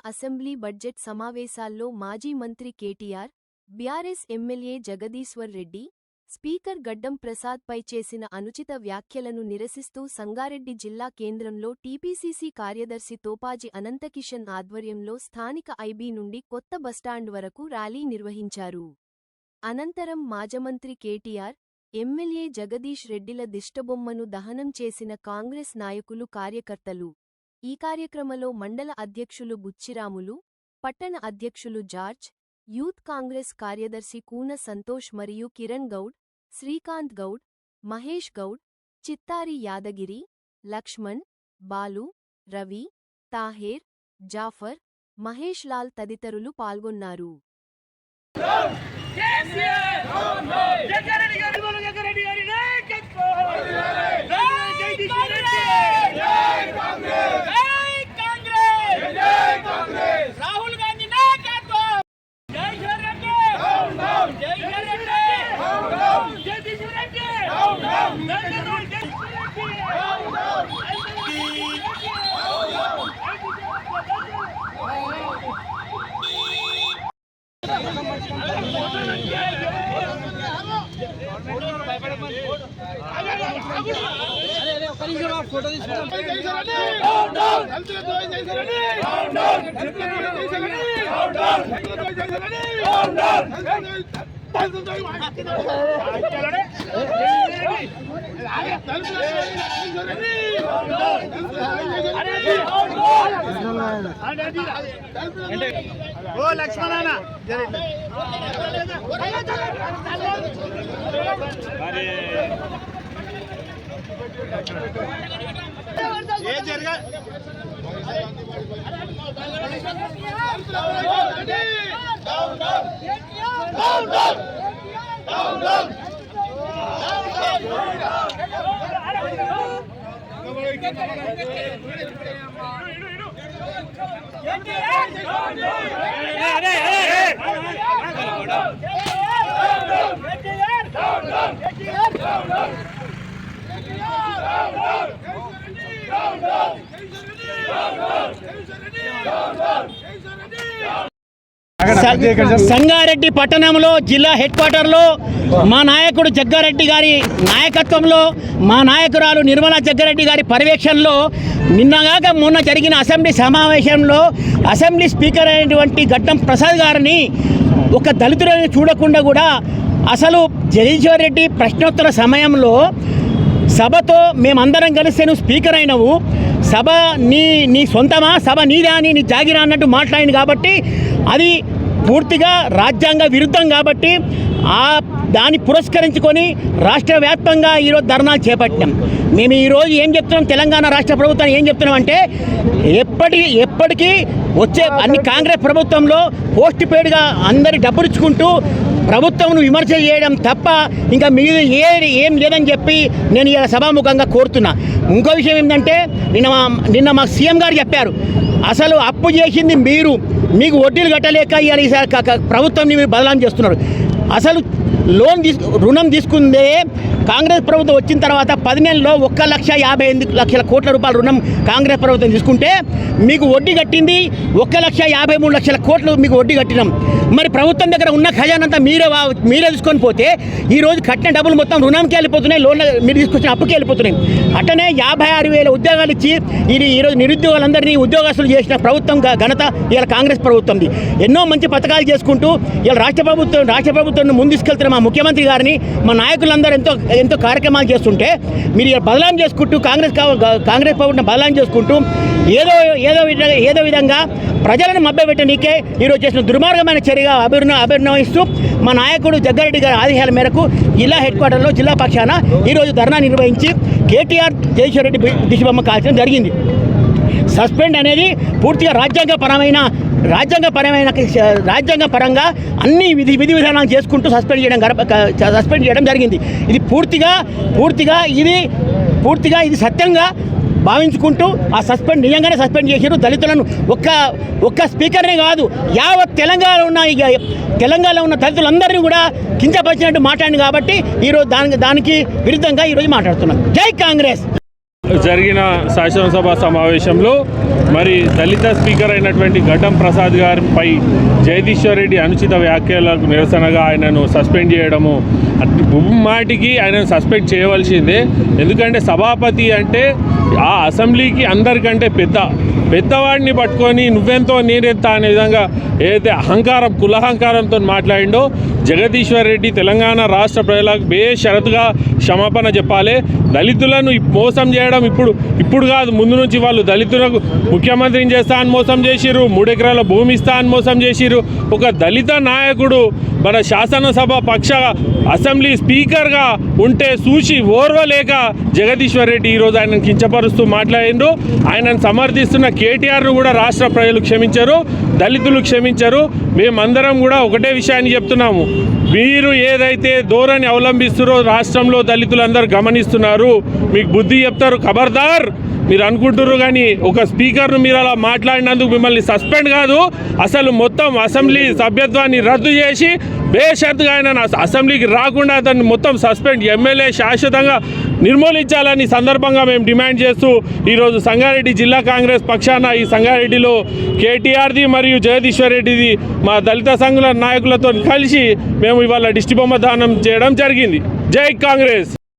Assembly budget సమావేశాల్లో మాజీ మంత్రి KTR, BRS MLA Jagadishwar Reddy, speaker గడ్డం ప్రసాద్పై చేసిన అనుచిత వ్యాఖ్యలను నిరసిస్తూ సంగారెడ్డి జిల్లా కేంద్రంలో టీపీసీసీ కార్యదర్శి తోపాజి అనంతకిషన్ ఆధ్వర్యంలో స్థానిక ఐబీ నుండి కొత్త బస్టాండ్ వరకు ర్యాలీ నిర్వహించారు. అనంతరం మాజమంత్రి కేటీఆర్, ఎమ్మెల్యే జగదీష్ రెడ్డిల దిష్టబొమ్మను దహనం చేసిన కాంగ్రెస్ నాయకులు, కార్యకర్తలు. ఈ కార్యక్రమంలో మండల అధ్యక్షులు బుచ్చిరాములు, పట్టణ అధ్యక్షులు జార్జ్, యూత్ కాంగ్రెస్ కార్యదర్శి కూన సంతోష్ మరియు కిరణ్ గౌడ్, శ్రీకాంత్ గౌడ్, మహేష్ గౌడ్, చిత్తారి యాదగిరి, లక్ష్మణ్, బాలు, రవి, తాహేర్, జాఫర్, మహేష్ లాల్ తదితరులు పాల్గొన్నారు. ఓ లక్ష్మణ ఏ జరగా సంగారెడ్డి పట్టణంలో జిల్లా హెడ్ క్వార్టర్లో మా నాయకుడు జగ్గారెడ్డి గారి నాయకత్వంలో, మా నాయకురాలు నిర్మలా జగ్గారెడ్డి గారి పర్యవేక్షణలో నిన్నగాక మొన్న జరిగిన అసెంబ్లీ సమావేశంలో అసెంబ్లీ స్పీకర్ అయినటువంటి గడ్డం ప్రసాద్ గారిని ఒక దళితులని చూడకుండా కూడా అసలు జగదీశ్వర్ రెడ్డి ప్రశ్నోత్తర సమయంలో సభతో మేమందరం కలిస్తే నువ్వు స్పీకర్ అయినవు, సభ నీ సొంతమా, సభ నీదా అని నీ జాగిరా అన్నట్టు మాట్లాడింది. కాబట్టి అది పూర్తిగా రాజ్యాంగ విరుద్ధం. కాబట్టి దాన్ని పురస్కరించుకొని రాష్ట్ర వ్యాప్తంగా ఈరోజు ధర్నాలు చేపట్టాం. మేము ఈరోజు ఏం చెప్తున్నాం, తెలంగాణ రాష్ట్ర ప్రభుత్వం ఏం చెప్తున్నాం అంటే ఎప్పటికీ వచ్చే అన్ని కాంగ్రెస్ ప్రభుత్వంలో పోస్ట్ పెయిడ్గా అందరి డబ్బులు ఇచ్చుకుంటూ ప్రభుత్వం విమర్శ చేయడం తప్ప ఇంకా మిగిలిన ఏం లేదని చెప్పి నేను ఇలా సభాముఖంగా కోరుతున్నా. ఇంకో విషయం ఏంటంటే నిన్న మా సీఎం గారు చెప్పారు, అసలు అప్పు చేసింది మీరు, మీకు వడ్డీలు కట్టలేక ఈసారి ప్రభుత్వాన్ని మీరు బదలాం చేస్తున్నారు. అసలు రుణం తీసుకుందే కాంగ్రెస్ ప్రభుత్వం వచ్చిన తర్వాత 10 నెలల్లో 1,58,00,000 కోట్ల రూపాయల రుణం కాంగ్రెస్ ప్రభుత్వం తీసుకుంటే మీకు వడ్డీ కట్టింది 1,53,00,000 కోట్లు మీకు వడ్డీ కట్టినాం. మరి ప్రభుత్వం దగ్గర ఉన్న ఖజానంతా మీరే తీసుకొని పోతే ఈరోజు కట్టిన డబ్బులు మొత్తం రుణంకి వెళ్ళిపోతున్నాయి, లోన్ల మీరు తీసుకొచ్చిన అప్పుకి వెళ్ళిపోతున్నాయి. అట్టనే 56,000 ఉద్యోగాలు ఇచ్చి ఈరోజు నిరుద్యోగులందరినీ ఉద్యోగస్తులు చేసిన ప్రభుత్వం ఘనత ఇలా కాంగ్రెస్ ప్రభుత్వంది. ఎన్నో మంచి పథకాలు చేసుకుంటూ ఇలా రాష్ట్ర ప్రభుత్వం ముందు తీసుకెళ్తున్న మా ముఖ్యమంత్రి గారిని, మా నాయకులందరూ ఎంతో కార్యక్రమాలు చేస్తుంటే మీరు బదలాం చేసుకుంటూ కాంగ్రెస్ ప్రభుత్వం బదలాం చేసుకుంటూ ఏదో విధంగా ప్రజలను మభ్యపెట్టనీకే ఈరోజు చేసిన దుర్మార్గమైన చర్యగా అభిర్ణయిస్తూ మా నాయకుడు జగ్గారెడ్డి గారి ఆదేశాల మేరకు జిల్లా హెడ్ క్వార్టర్లో జిల్లా పక్షాన ఈరోజు ధర్నా నిర్వహించి కేటీఆర్ జగదీశ్వర్ రెడ్డి దిశబొమ్మ కాల్చడం జరిగింది. సస్పెండ్ అనేది పూర్తిగా రాజ్యాంగపరంగా అన్ని విధి విధానాలు చేసుకుంటూ సస్పెండ్ చేయడం జరిగింది. ఇది పూర్తిగా ఇది సత్యంగా భావించుకుంటూ నిజంగానే సస్పెండ్ చేశారు. దళితులను ఒక్క స్పీకర్నే కాదు, యావత్ తెలంగాణలో ఉన్న దళితులందరినీ కూడా కించపరిచినట్టు మాట్లాడింది. కాబట్టి ఈరోజు దానికి విరుద్ధంగా ఈరోజు మాట్లాడుతున్నాం. జై కాంగ్రెస్. జరిగిన శాసనసభ సమావేశంలో మరి దళిత స్పీకర్ అయినటువంటి గడ్డం ప్రసాద్ గారిపై జగదీశ్వర్ రెడ్డి అనుచిత వ్యాఖ్యలకు నిరసనగా ఆయనను సస్పెండ్ చేయడము మాటికి ఆయనను సస్పెండ్ చేయవలసిందే. ఎందుకంటే సభాపతి అంటే ఆ అసెంబ్లీకి అందరికంటే పెద్దవాడిని పట్టుకొని నువ్వెంతో నేనెంత అనే విధంగా ఏదైతే అహంకారం కులహంకారంతో మాట్లాడిండో జగదీశ్వర్ రెడ్డి తెలంగాణ రాష్ట్ర ప్రజలకు బేషరతుగా క్షమాపణ చెప్పాలి. దళితులను మోసం చేయడం ఇప్పుడు కాదు, ముందు నుంచి వాళ్ళు దళితులకు ముఖ్యమంత్రిని చేస్తా అని మోసం చేసిర్రు, 3 ఎకరాల భూమి ఇస్తా అని మోసం చేసిర్రు. ఒక దళిత నాయకుడు మన శాసనసభ పక్ష అసెంబ్లీ స్పీకర్గా ఉంటే చూసి ఓర్వలేక జగదీశ్వర్ రెడ్డి ఈరోజు ఆయనను కించపరుస్తూ మాట్లాడిండ్రు. ఆయనను సమర్థిస్తున్న కేటీఆర్ను కూడా రాష్ట్ర ప్రజలు క్షమించరు, దళితులు క్షమించరు. మేమందరం కూడా ఒకటే విషయాన్ని చెప్తున్నాము, మీరు ఏదైతే ధోరణి అవలంబిస్తున్నారో రాష్ట్రంలో దళితులందరూ గమనిస్తున్నారు. మీకు బుద్ధి చెప్తారు, ఖబర్దార్. మీరు అనుకుంటున్నారు కానీ ఒక స్పీకర్ను మీరు అలా మాట్లాడినందుకు మిమ్మల్ని సస్పెండ్ కాదు, అసలు మొత్తం అసెంబ్లీ సభ్యత్వాన్ని రద్దు చేసి బేషరతుగా ఆయన అసెంబ్లీకి రాకుండా అతన్ని మొత్తం సస్పెండ్, ఎమ్మెల్యే శాశ్వతంగా నిర్మూలించాలని సందర్భంగా మేము డిమాండ్ చేస్తూ ఈరోజు సంగారెడ్డి జిల్లా కాంగ్రెస్ పక్షాన ఈ సంగారెడ్డిలో కేటీఆర్ది మరియు జగదీశ్వర్ రెడ్డిది మా దళిత సంఘుల నాయకులతో కలిసి మేము ఇవాళ దిష్టిబొమ్మ దానం చేయడం జరిగింది. జై కాంగ్రెస్.